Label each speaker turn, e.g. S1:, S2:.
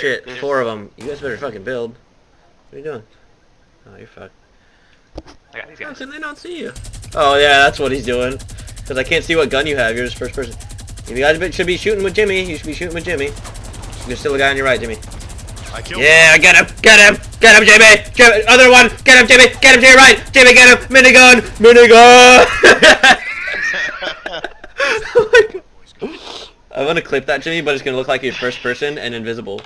S1: shit, 4 of them. You guys better fucking build. What are you doing? Oh, you're fucked.
S2: I got these
S1: How
S2: guys.
S1: can they not see you? Oh yeah, that's what he's doing. Because I can't see what gun you have. You're just first person. You guys should be shooting with Jimmy. You should be shooting with Jimmy. There's still a guy on your right, Jimmy.
S3: I killed
S1: Yeah, get him! Get him! Get him, Jimmy! Jimmy! Other one! Get him, Jimmy! Get him to your right! Jimmy, get him! Minigun! Minigun! Oh my God. I want to clip that, Jimmy, but it's going to look like you're first person and invisible.